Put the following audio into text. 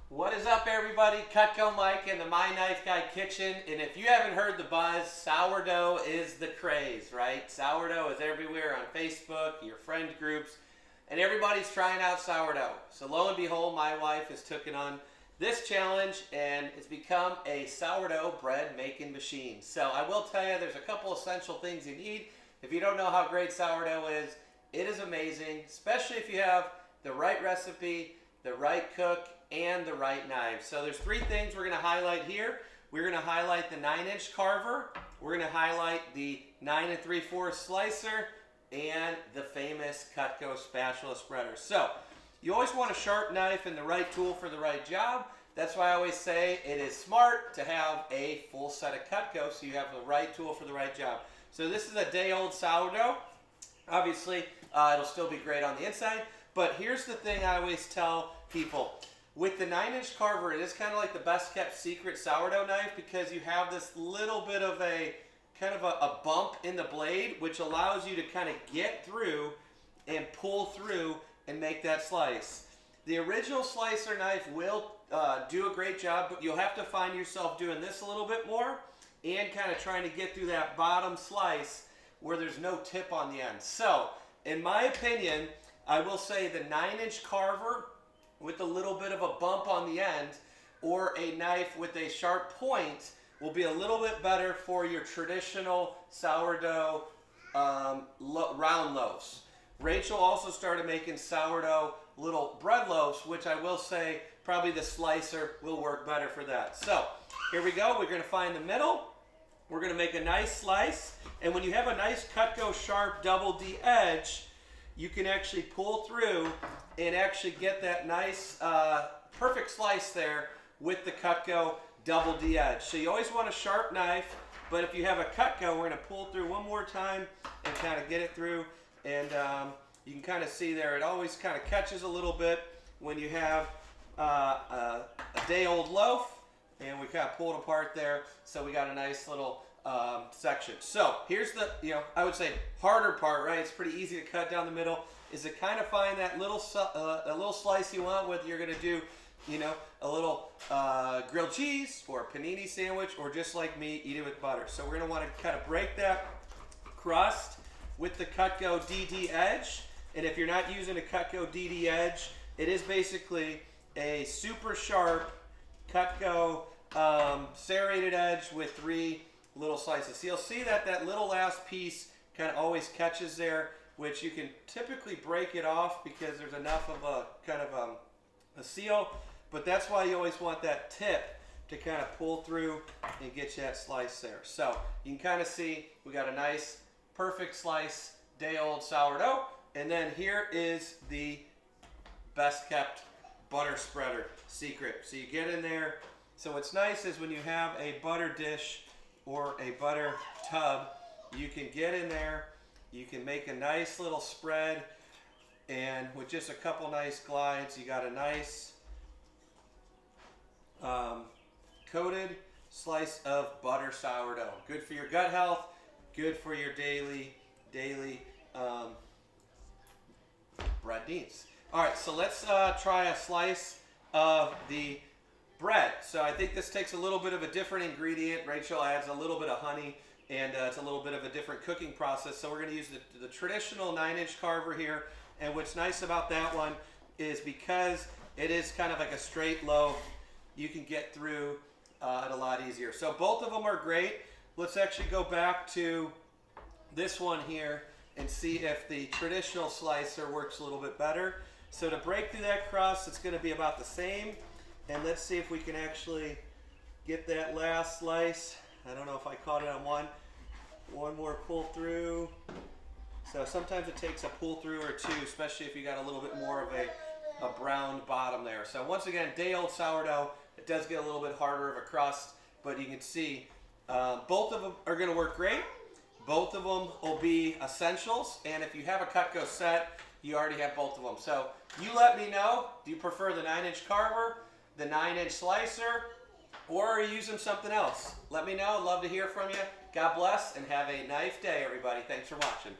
What is up, everybody? Cutco Mike in the My Knife Guy kitchen. And if you haven't heard the buzz, sourdough is the craze, right? Sourdough is everywhere on Facebook, your friend groups, and everybody's trying out sourdough. So lo and behold, my wife has taken on this challenge and it's become a sourdough bread making machine. So I will tell you, there's a couple essential things you need. If you don't know how great sourdough is, it is amazing, especially if you have the right recipe, the right cook, and the right knife. So there's three things we're going to highlight here. We're going to highlight the 9-inch carver, we're going to highlight the 9 3/4 slicer, and the famous Cutco spatula spreader. So you always want a sharp knife and the right tool for the right job. That's why I always say it is smart to have a full set of Cutco so you have the right tool for the right job. So this is a day-old sourdough. Obviously, it'll still be great on the inside. But here's the thing I always tell people. With the 9-inch carver, it is kind of like the best kept secret sourdough knife because you have this little bit of a kind of a bump in the blade, which allows you to kind of get through and pull through and make that slice. The original slicer knife will do a great job, but you'll have to find yourself doing this a little bit more and kind of trying to get through that bottom slice where there's no tip on the end. So, in my opinion, I will say the 9-inch carver with a little bit of a bump on the end, or a knife with a sharp point, will be a little bit better for your traditional sourdough round loaves. Rachel also started making sourdough little bread loaves, which I will say probably the slicer will work better for that. So here we go. We're going to find the middle. We're going to make a nice slice, and when you have a nice Cutco sharp double D edge, you can actually pull through and actually get that nice perfect slice there with the Cutco double D edge. So you always want a sharp knife, but if you have a Cutco, we're going to pull through one more time and kind of get it through. And you can kind of see there, it always kind of catches a little bit when you have a day-old loaf, and we kind of pull it apart there. So we got a nice little section. So here's the, I would say harder part, right? It's pretty easy to cut down the middle. Is to kind of find that little slice you want, whether you're going to do, a little grilled cheese or a panini sandwich, or just like me, eat it with butter. So we're going to want to kind of break that crust with the Cutco DD edge. And if you're not using a Cutco DD edge, it is basically a super sharp Cutco serrated edge with 3 little slices. So you'll see that little last piece kind of always catches there, which you can typically break it off because there's enough of a kind of a seal, but that's why you always want that tip to kind of pull through and get you that slice there. So you can kind of see we got a nice perfect slice day-old sourdough, and then here is the best kept butter spreader secret. So you get in there. So what's nice is when you have a butter dish or a butter tub, you can get in there, you can make a nice little spread, and with just a couple nice glides, you got a nice coated slice of butter sourdough. Good for your gut health, good for your daily bread needs. All right, so let's try a slice of the bread. So I think this takes a little bit of a different ingredient. Rachel adds a little bit of honey, and it's a little bit of a different cooking process. So we're going to use the traditional 9-inch carver here. And what's nice about that one is because it is kind of like a straight loaf, you can get through it a lot easier. So both of them are great. Let's actually go back to this one here and see if the traditional slicer works a little bit better. So to break through that crust, it's going to be about the same. And let's see if we can actually get that last slice. I don't know if I caught it on one. One more pull through. So sometimes it takes a pull through or two, especially if you got a little bit more of a brown bottom there. So once again, day-old sourdough, it does get a little bit harder of a crust, but you can see both of them are going to work great. Both of them will be essentials, and if you have a Cutco set, you already have both of them. So you let me know, do you prefer the 9-inch carver, the 9-inch slicer, or are you using something else? Let me know. I'd love to hear from you. God bless, and have a nice day, everybody. Thanks for watching.